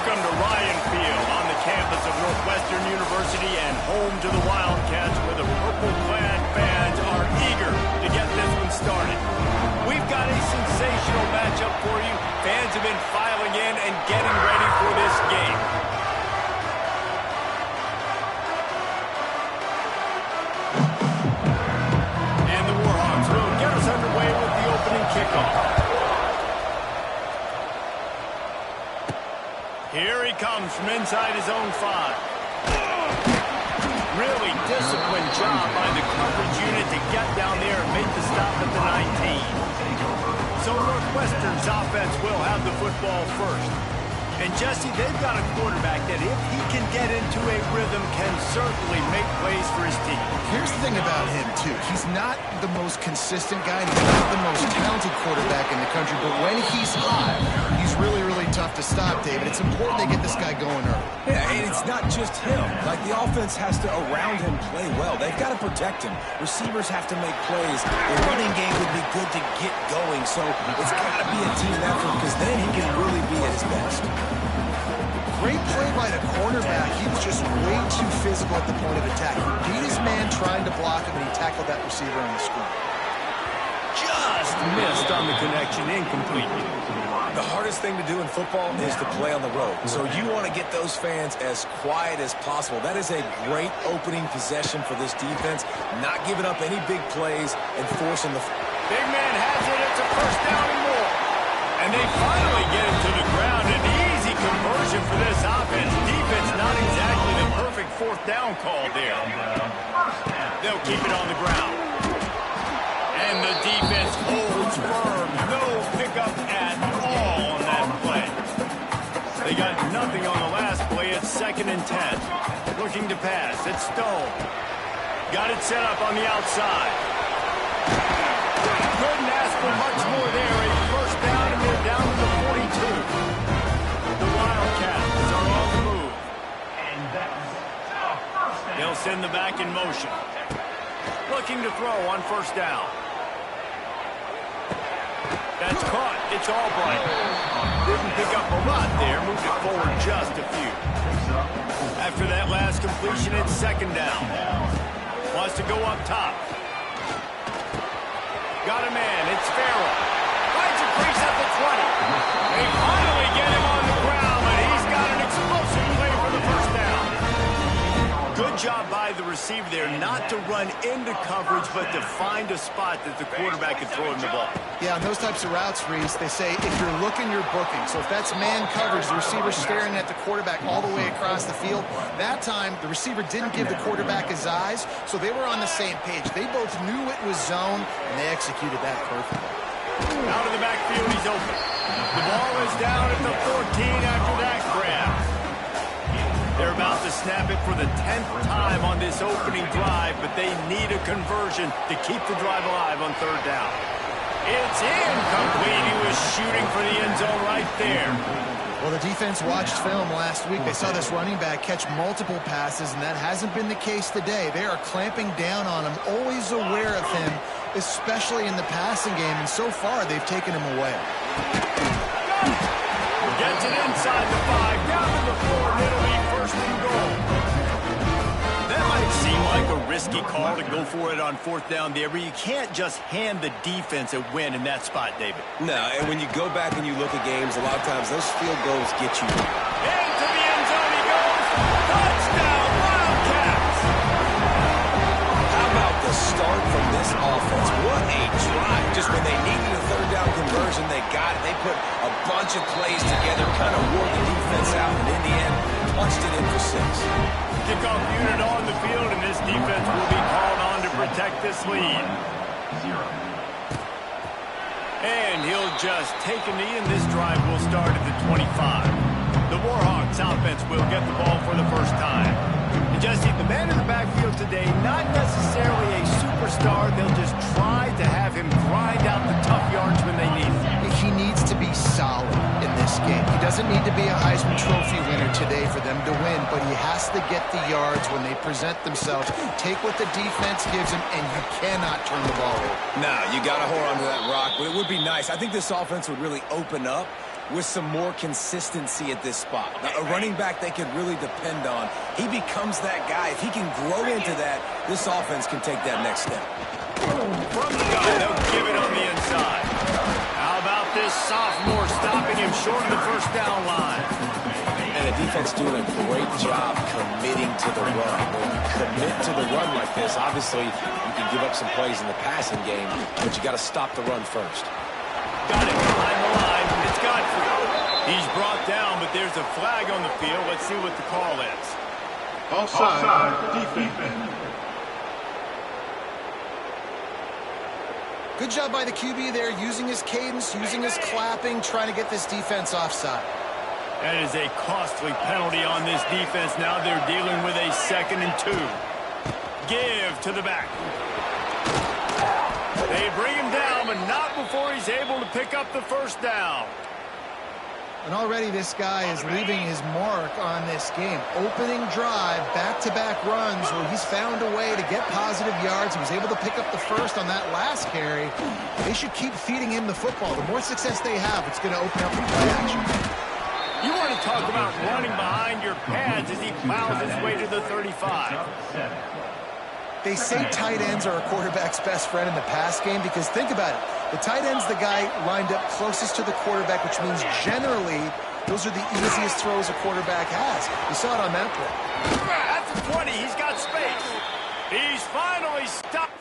Welcome to Ryan Field on the campus of Northwestern University and home to the Wildcats, where the purple-clad fans are eager to get this one started. We've got a sensational matchup for you. Fans have been filing in and getting ready for this game. And the Warhawks will get us underway with the opening kickoff. Here he comes from inside his own 5. Really disciplined job by the coverage unit to get down there and make the stop at the 19. So Northwestern's offense will have the football first. And Jesse, they've got a quarterback that if he can get into a rhythm can certainly make plays for his team. Here's the thing about him, too. He's not the most consistent guy. He's not the most talented quarterback in the country. But when he's hot, he's really, really tough to stop, David. It's important they get this guy going early. Yeah, and it's not just him. Like, the offense has to, around him, play well. They've got to protect him. Receivers have to make plays. The running game would be good to get going. So it's got to be a team effort because then he can really be at his best. Great play by the cornerback. He was just way too physical at the point of attack. He beat his man trying to block him, and he tackled that receiver on the screen. Just missed on the connection, incomplete. The hardest thing to do in football is to play on the road. So you want to get those fans as quiet as possible. That is a great opening possession for this defense. Not giving up any big plays and forcing the... Big man has it. It's a first down and more. And they finally get it to the ground. An easy conversion for this offense. Defense not exactly the perfect fourth down call there. They'll keep it on the ground. And the defense holds firm. No pickup at all on that play. They got nothing on the last play. It's 2nd and 10. Looking to pass. It's Stone. Got it set up on the outside. Couldn't ask for much more there. A first down, and they're down to the 42. The Wildcats are on the move. They'll send the back in motion. Looking to throw on first down. That's caught. It's Albright. Didn't pick up a lot there. Moved it forward just a few. After that last completion, it's 2nd down. Wants to go up top. Got a man. It's Farrell. Finds a crease at the 20. They finally get him on the ground, but he's got an explosive play for the first down. Good job by the receiver there not to run into coverage, but to find a spot that the quarterback could throw him the ball. Yeah, on those types of routes, Reese, they say if you're looking, you're booking. So if that's man coverage, the receiver's staring at the quarterback all the way across the field. That time, the receiver didn't give the quarterback his eyes, so they were on the same page. They both knew it was zone, and they executed that perfectly. Out of the backfield, he's open. The ball is down at the 14 after that grab. They're about to snap it for the 10th time on this opening drive, but they need a conversion to keep the drive alive on 3rd down. It's incomplete. He was shooting for the end zone right there. Well, the defense watched film last week. They saw this running back catch multiple passes, and that hasn't been the case today. They are clamping down on him, always aware of him, especially in the passing game, and so far they've taken him away. Gets it inside the 5, down to the 4, and it'll be 1st and goal. That might seem like a risky call to go for it on 4th down there, but you can't just hand the defense a win in that spot, David. No, and when you go back and you look at games, a lot of times those field goals get you. Into the end zone he goes. Touchdown, Wildcats! How about the start from this offense? What a drive. Just when they needed a 3rd down conversion, they got it. They put a bunch of plays together, kind of wore the defense out, and in the end, punched it in for 6. Kickoff unit on the field, and this defense will be called on to protect this lead. And he'll just take a knee, and this drive will start at the 25. The Warhawks offense will get the ball for the first time. And Jesse, the man in the backfield today, not necessarily a superstar. They'll just try to have him grind out the tough yards when they need it. He needs to be solid in this game. He doesn't need to be a Heisman Trophy winner today for them to win, but he has to get the yards when they present themselves. Take what the defense gives him, and you cannot turn the ball over. No, you got to hold on to that rock, but it would be nice. I think this offense would really open up with some more consistency at this spot. Now, a running back they could really depend on. He becomes that guy. If he can grow into that, this offense can take that next step. From the gun, they'll give it on the inside. How about this sophomore stopping him short of the first down line? And the defense doing a great job committing to the run. When you commit to the run like this, obviously you can give up some plays in the passing game, but you got to stop the run first. Got it behind the line. It's Godfrey. He's brought down, but there's a flag on the field. Let's see what the call is. Offside, defense. Good job by the QB there, using his cadence, using his clapping, trying to get this defense offside. That is a costly penalty on this defense. Now they're dealing with a 2nd and 2. Give to the back. They bring him down, but not before he's able to pick up the first down. And already this guy is leaving his mark on this game. Opening drive, back-to-back runs where he's found a way to get positive yards. He was able to pick up the first on that last carry. They should keep feeding him the football. The more success they have, it's going to open up the play action. You want to talk about running behind your pads as he plows his way to the 35. They say tight ends are a quarterback's best friend in the pass game because think about it. The tight end's the guy lined up closest to the quarterback, which means generally those are the easiest throws a quarterback has. You saw it on that play. That's a 20. He's got space. He's finally stopped.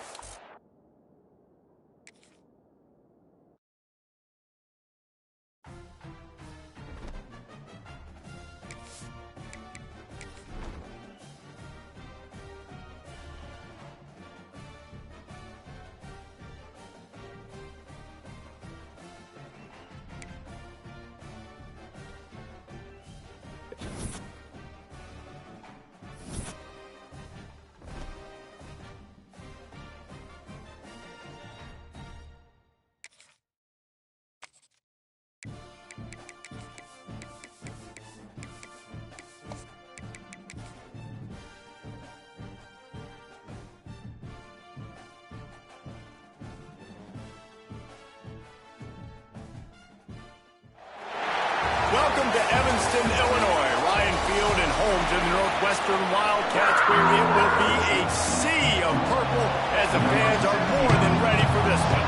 Welcome to Evanston, Illinois, Ryan Field, and home to the Northwestern Wildcats, where it will be a sea of purple as the fans are more than ready for this one.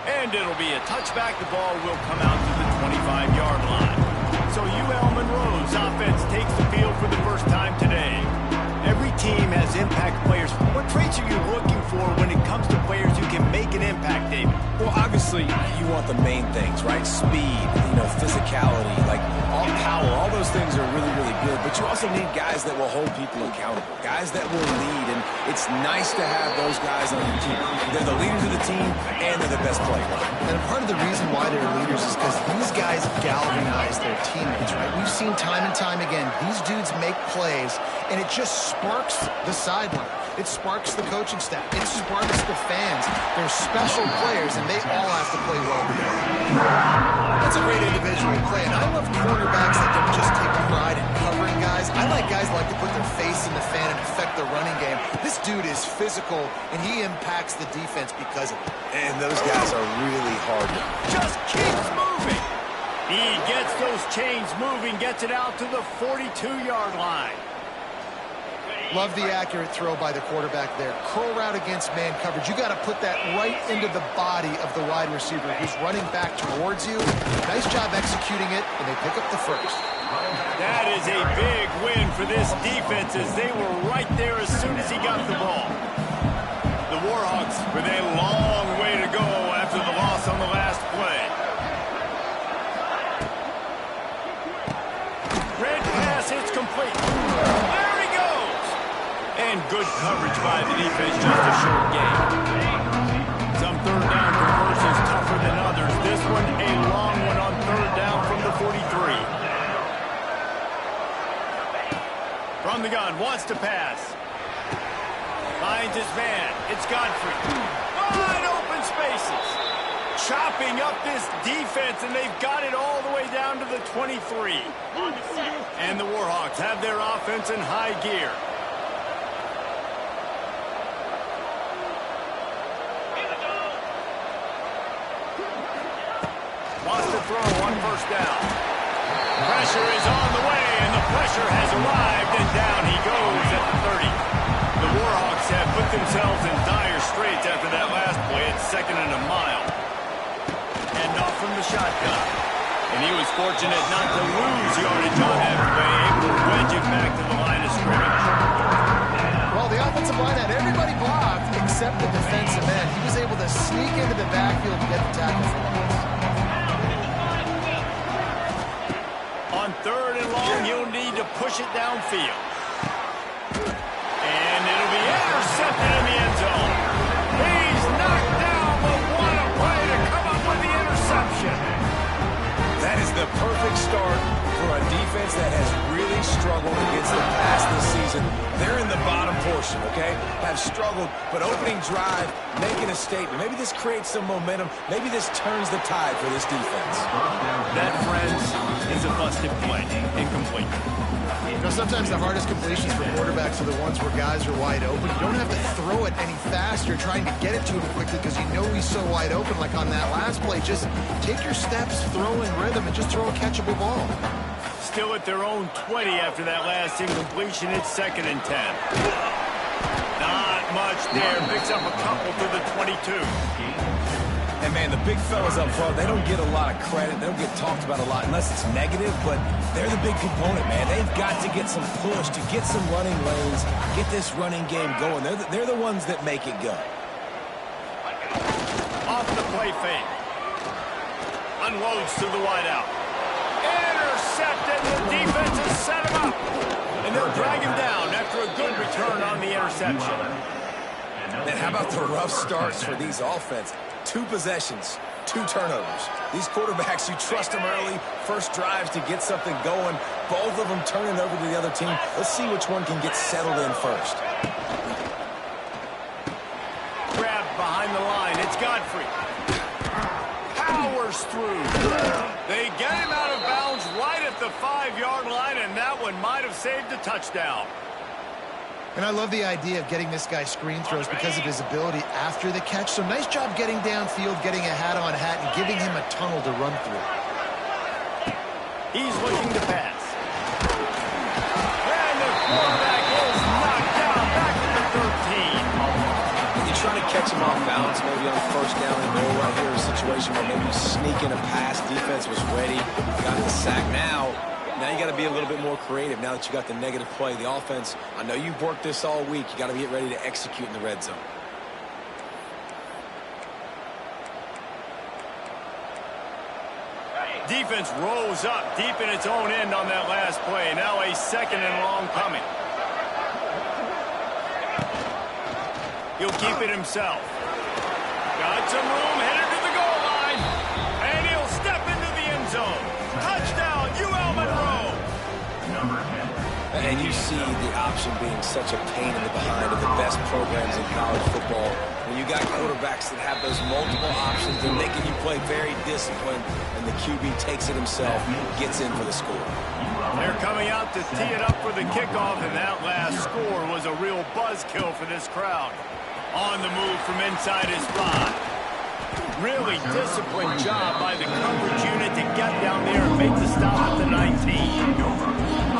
And it'll be a touchback. The ball will come out to the 25-yard line. So UL Monroe's offense takes the field for the first time today. Every team has impact players. What traits are you looking for when it comes to players who can make an impact, David? Well, obviously, you want the main things, right? Speed, physicality, like all power. All those things are really, really good. But you also need guys that will hold people accountable, guys that will lead. And it's nice to have those guys on your team. They're the leaders of the team, and they're the best players. And part of the reason why they're leaders is because these guys galvanize their teammates, right? We've seen time and time again, these dudes make plays, and it just sparks the sideline. It sparks the coaching staff. It sparks the fans. They're special players, and they all have to play well together. That's a great individual play, and I love quarterbacks that don't just take pride in covering guys. I like guys who like to put their face in the fan and affect the running game. This dude is physical, and he impacts the defense because of it. And those guys are really hard. Just keeps moving. He gets those chains moving, gets it out to the 42-yard line. Love the accurate throw by the quarterback there. Curl route against man coverage. You got to put that right into the body of the wide receiver who's running back towards you. Nice job executing it, and they pick up the first. That is a big win for this defense as they were right there as soon as he got the ball. The Warhawks with a long way to go after the loss on the last play. Red pass hits complete. There he goes. And good coverage by the defense, just a short gain. Some third down conversions tougher than others. This one a long one on third down from the 43. From the gun, wants to pass. Finds his man. It's Godfrey. Wide open spaces. Chopping up this defense, and they've got it all the way down to the 23. And the Warhawks have their offense in high gear. Wants to throw on first down. Pressure is on the way, and the pressure has arrived, and down he goes at the 30. The Warhawks have put themselves in dire straits after that last play. It's 2nd and a mile. And off from the shotgun. And he was fortunate not to lose yardage on that play, able to wedge it back to the line of scrimmage. Well, the offensive line had everybody blocked except the defensive end. He was able to sneak into the backfield to get the tackle for him. On 3rd and long, he'll need to push it downfield. And it'll be intercepted in the end zone. He's knocked down, but what a play to come up with the interception. That is the perfect start for a defense that has really struggled against the pass this season. They're in the bottom portion, okay? Have struggled, but opening drive, making a statement. Maybe this creates some momentum. Maybe this turns the tide for this defense. That, friends, is a busted play. Incomplete. You know, sometimes the hardest completions for quarterbacks are the ones where guys are wide open. You don't have to throw it any faster trying to get it to him quickly because you know he's so wide open. Like on that last play, just take your steps, throw in rhythm, and just throw a catchable ball. Still at their own 20 after that last incompletion. It's 2nd and 10. Not much there. Picks up a couple to the 22. And, man, the big fellas up front, they don't get a lot of credit. They don't get talked about a lot unless it's negative, but they're the big component, man. They've got to get some push, to get some running lanes, get this running game going. They're the ones that make it go. Off the play fake. Unloads to the wideout. Intercepted. The defense has set him up. And they'll drag him down after a good return on the interception. And how about the rough starts for these offense? 2 possessions, 2 turnovers. These quarterbacks, you trust them early, first drives to get something going. Both of them turning over to the other team. Let's see which one can get settled in first. Grabbed behind the line. It's Godfrey. Powers through. They get him out of bounds right at the 5-yard line, and that one might have saved a touchdown. And I love the idea of getting this guy screen throws because of his ability after the catch. So nice job getting downfield, getting a hat-on-hat, and giving him a tunnel to run through. He's looking to pass. And the quarterback is knocked down back at the 13. You're trying to catch him off balance, maybe on first down and goal right here, a situation where maybe sneaking a pass. Defense was ready, got the sack. Now you got to be a little bit more creative now that you got the negative play. The offense, I know you've worked this all week. You got to get ready to execute in the red zone. Defense rose up deep in its own end on that last play. Now a 2nd and long coming. He'll keep it himself. Got some room, headed to the goal line. And he'll step into the end zone. Touchdown, Monroe. And you see the option being such a pain in the behind of the best programs in college football. When you got quarterbacks that have those multiple options, they're making you play very disciplined, and the QB takes it himself, gets in for the score. They're coming out to tee it up for the kickoff, and that last score was a real buzzkill for this crowd. On the move from inside his 5. Really disciplined job by the coverage unit to get down there and make the stop at the 19.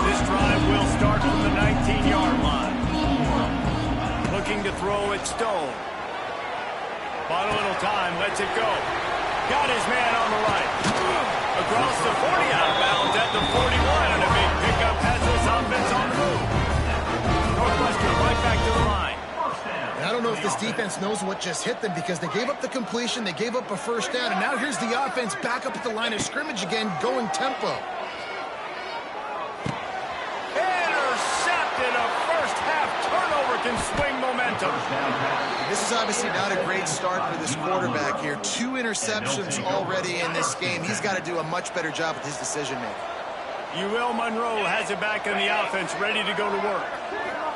This drive will start from the 19-yard line. Looking to throw it Stone. Bought a little time, lets it go. Got his man on the right. Across the 40 out of bounds at the 41, and a big pickup has this offense on the move. Northwestern right back to the line. I don't know if this defense knows what just hit them because they gave up the completion, they gave up a first down, and now here's the offense back up at the line of scrimmage again, going tempo. Intercepted. A first-half turnover can swing momentum. This is obviously not a great start for this quarterback here. 2 interceptions already in this game. He's got to do a much better job with his decision-making. Monroe has it back in the offense, ready to go to work.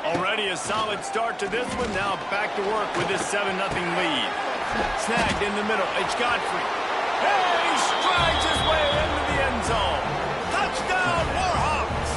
Already a solid start to this one. Now back to work with this 7-0 lead. Snagged in the middle. It's Godfrey. And he strides his way into the end zone. Touchdown, Warhawks!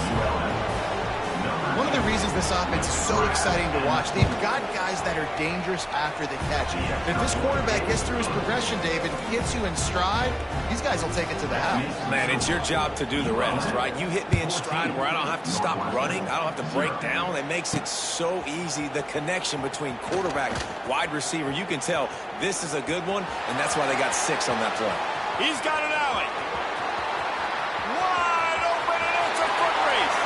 One of the reasons this offense is so exciting to watch. They've got guys that are dangerous after the catch. If this quarterback gets through his progression, David, gets you in stride, these guys will take it to the house. Man, it's your job to do the rest, right? You hit me in stride where I don't have to stop running. I don't have to break down. It makes it so easy. The connection between quarterback, wide receiver, you can tell this is a good one, and that's why they got 6 on that play. He's got an alley. Wide open, and it's a foot race.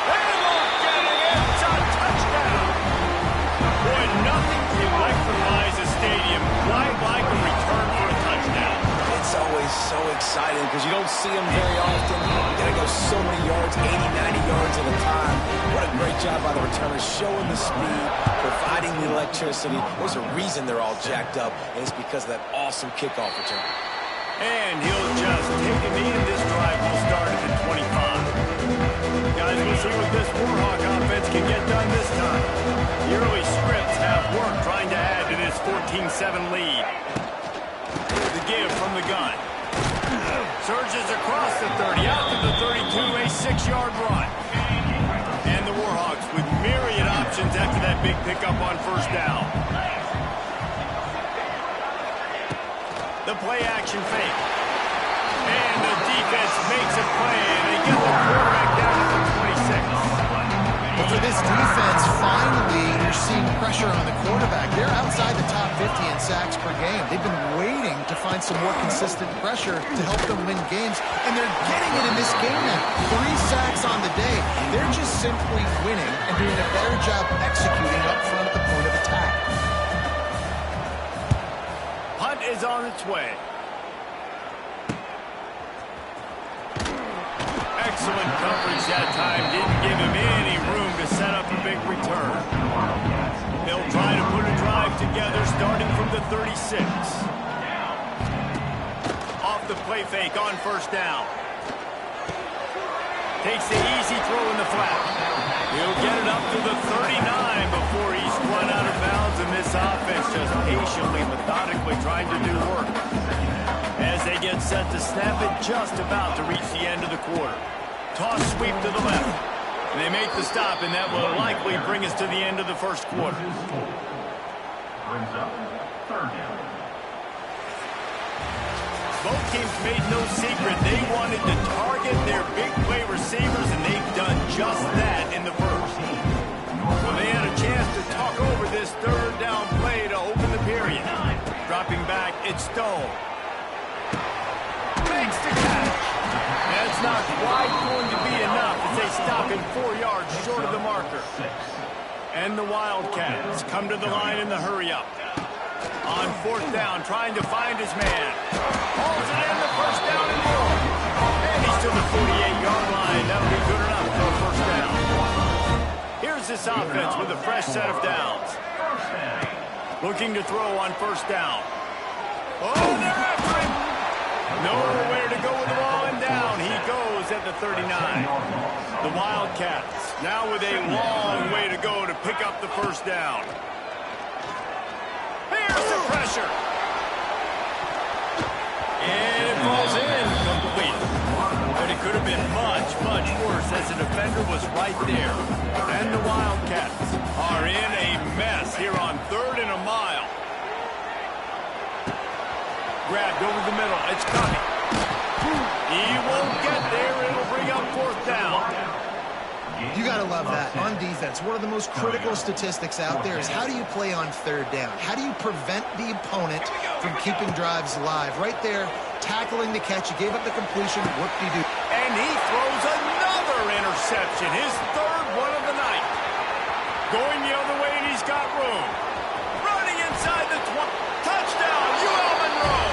They won't get it. It's a touchdown. Boy, nothing electrifies a stadium quite like a return for a touchdown. It's always so exciting because you don't see them very often. You got to go so many yards, 80, 90 yards at a time. What a great job by the returners, showing the speed, providing the electricity. There's a reason they're all jacked up, and it's because of that awesome kickoff return. And he'll just take a knee, and this drive will start at the 25. Guys, we'll see what this Warhawk offense can get done this time. The early scripts have worked trying to add to this 14-7 lead. The give from the gun. Surges across the 30, out to the 32, a 6-yard run. And the Warhawks with myriad options after that big pickup on first down. The play-action fake. And the defense makes a play, and they get the quarterback down to the 26. But for this defense, finally, you're seeing pressure on the quarterback. They're outside the top 50 in sacks per game. They've been waiting to find some more consistent pressure to help them win games, and they're getting it in this game now. 3 sacks on the day. They're just simply winning and doing a better job executing up front at the point of attack. Punt is on its way. Excellent coverage that time. Didn't give him any room to set up a big return. They'll try to put a drive together starting from the 36. Off the play fake on first down. Takes the easy throw in the flat. He'll get it up to the 39 before he's run out of bounds, and this offense just patiently, methodically trying to do work. As they get set to snap it, just about to reach the end of the quarter. Toss sweep to the left. And they make the stop, and that will likely bring us to the end of the first quarter. Brings up third down. Both teams made no secret they wanted to target their big play receivers, and they've done just that in the first. So they had a chance to talk over this third down play to open the period. Dropping back, it's Stone. Makes the catch. That's not quite going to be enough as they stop him 4 yards short of the marker. And the Wildcats come to the line in the hurry-up. On fourth down, trying to find his man. Hauls it in, the first down and more. And he's to the 48-yard line. That'll be good enough for a first down. Here's this offense with a fresh set of downs. Looking to throw on first down. Oh, they're after him. Nowhere to go with the ball, and down he goes at the 39. The Wildcats now with a long way to go to pick up the first down. Here's the pressure. And it falls in complete. But it could have been much, much worse as the defender was right there. And the Wildcats are in a mess here on 3rd and a mile. Grabbed over the middle. It's coming. He won't get there. It'll bring up fourth down. You got to love that. On defense, one of the most critical statistics out there is how do you play on third down? How do you prevent the opponent from keeping drives alive? Right there, tackling the catch. He gave up the completion. Whoop-de-doo. And he throws another interception. His 3rd one of the night. Going the other way, and he's got room. Running inside the 20. Touchdown, UL Monroe.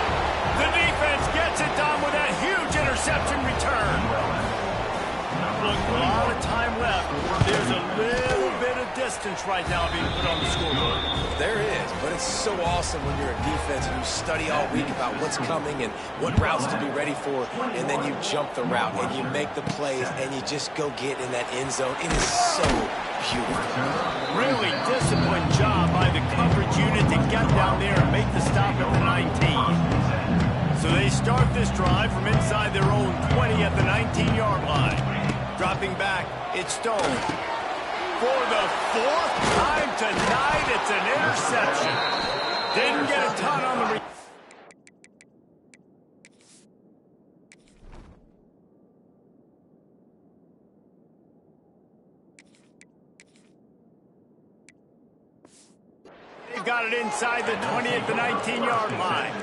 The defense gets it done with that huge interception return. Look, a lot of time left. There's a little bit of distance right now being put on the scoreboard. There is, but it's so awesome when you're a defense and you study all week about what's coming and what routes to be ready for, and then you jump the route and you make the plays and you just go get in that end zone. It is so beautiful. Really disciplined job by the coverage unit to get down there and make the stop at the 19. So they start this drive from inside their own 20 at the 19-yard line. Dropping back, it's Stone. for the fourth time tonight. It's an interception. Didn't get a ton on the They've got it inside the 20 at the 19-yard line.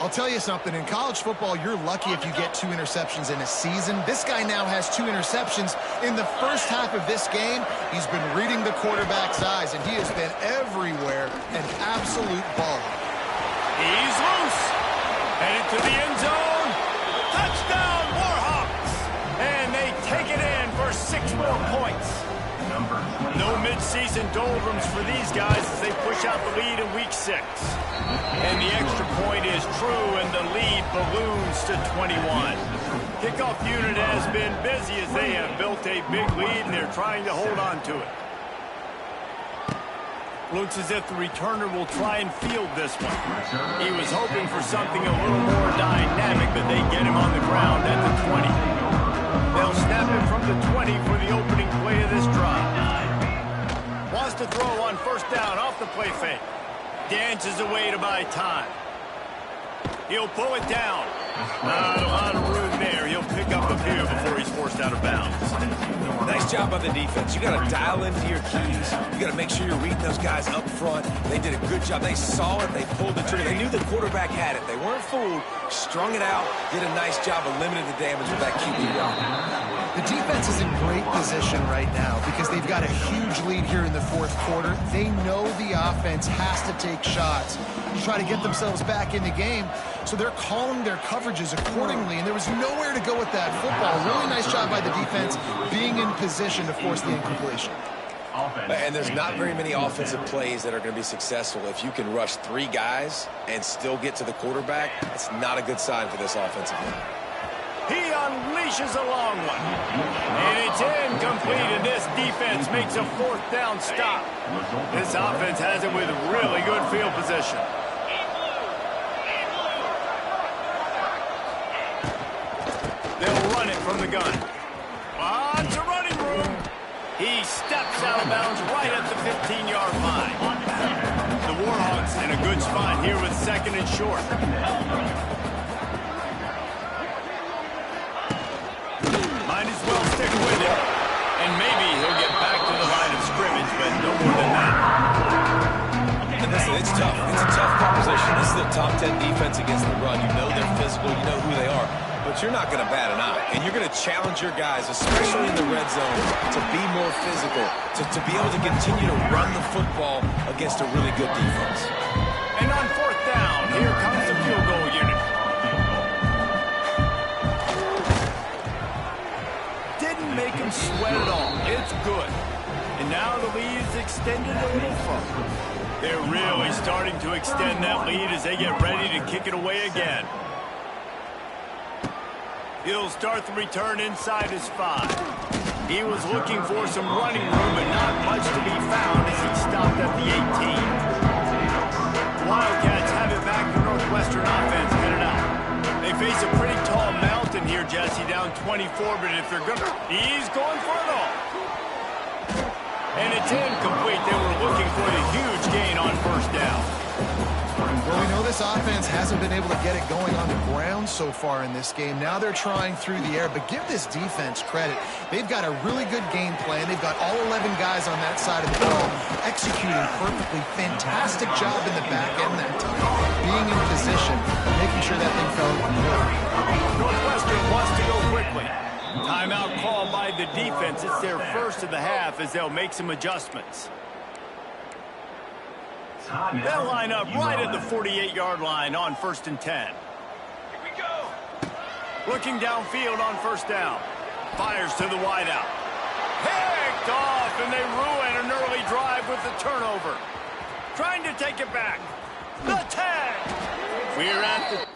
I'll tell you something, in college football, you're lucky if you get 2 interceptions in a season. This guy now has 2 interceptions. In the first half of this game, he's been reading the quarterback's eyes, and he has been everywhere, an absolute baller. He's loose. Headed to the end zone. Touchdown, Warhawks. And they take it in for 6 more points. No midseason doldrums for these guys as they push out the lead in week 6. And the extra point is true, and the lead balloons to 21. Kickoff unit has been busy as they have built a big lead, and they're trying to hold on to it. Looks as if the returner will try and field this one. He was hoping for something a little more dynamic, but they get him on the ground at the 20. They'll snap it from the 20 for the opening play of this drive. Wants to throw on first down off the play fake. Dances away to buy time. He'll pull it down. Not a lot of room there. He'll pick up a few before he's forced out of bounds. Nice job by the defense. You got to dial into your keys. You got to make sure you're reading those guys up front. They did a good job. They saw it. They pulled the trigger. They knew the quarterback had it. They weren't fooled. Strung it out. Did a nice job of limiting the damage with that QB run. The defense is in great position right now because they've got a huge lead here in the fourth quarter. They know the offense has to take shots to try to get themselves back in the game, so they're calling their coverages accordingly, and there was nowhere to go with that football. Really nice job by the defense being in position to force the incompletion. And there's not very many offensive plays that are going to be successful. If you can rush 3 guys and still get to the quarterback, it's not a good sign for this offensive line. He unleashes a long one. And it's incomplete, and this defense makes a 4th down stop. This offense has it with really good field position. They'll run it from the gun. Lots of running room. He steps out of bounds right at the 15-yard line. The Warhawks in a good spot here with 2nd and short. Might as well stick with it. And maybe he'll get back to the line of scrimmage, but no more than that. And listen, it's tough. It's a tough proposition. This is a top 10 defense against the run. You know they're physical. You know who they are. But you're not going to bat an eye. And you're going to challenge your guys, especially in the red zone, to be more physical, to be able to continue to run the football against a really good defense. And on 4th down, here comes the field goal unit. Didn't make him sweat at all. It's good. And now the lead is extended a little further. They're really starting to extend that lead as they get ready to kick it away again. He'll start the return inside his 5. He was looking for some running room, but not much to be found as he stopped at the 18. Wildcats have it back. The Northwestern offense headed out. They face a pretty tall mountain here, Jesse, down 24, but if they're good, he's going for it all. And it's incomplete. They were looking for the huge gain on first down. Well, we know this offense hasn't been able to get it going on the ground so far in this game. Now they're trying through the air, but give this defense credit. They've got a really good game plan. They've got all 11 guys on that side of the ball executing perfectly. Fantastic job in the back end that time. Being in position, making sure that thing fell good. Northwestern wants to go quickly. Timeout called by the defense. It's their first of the half as they'll make some adjustments. They'll line up right at the 48-yard line on 1st and 10. Here we go. Looking downfield on first down. Fires to the wideout. Picked off, and they ruin an early drive with the turnover. Trying to take it back. The tag. We're at the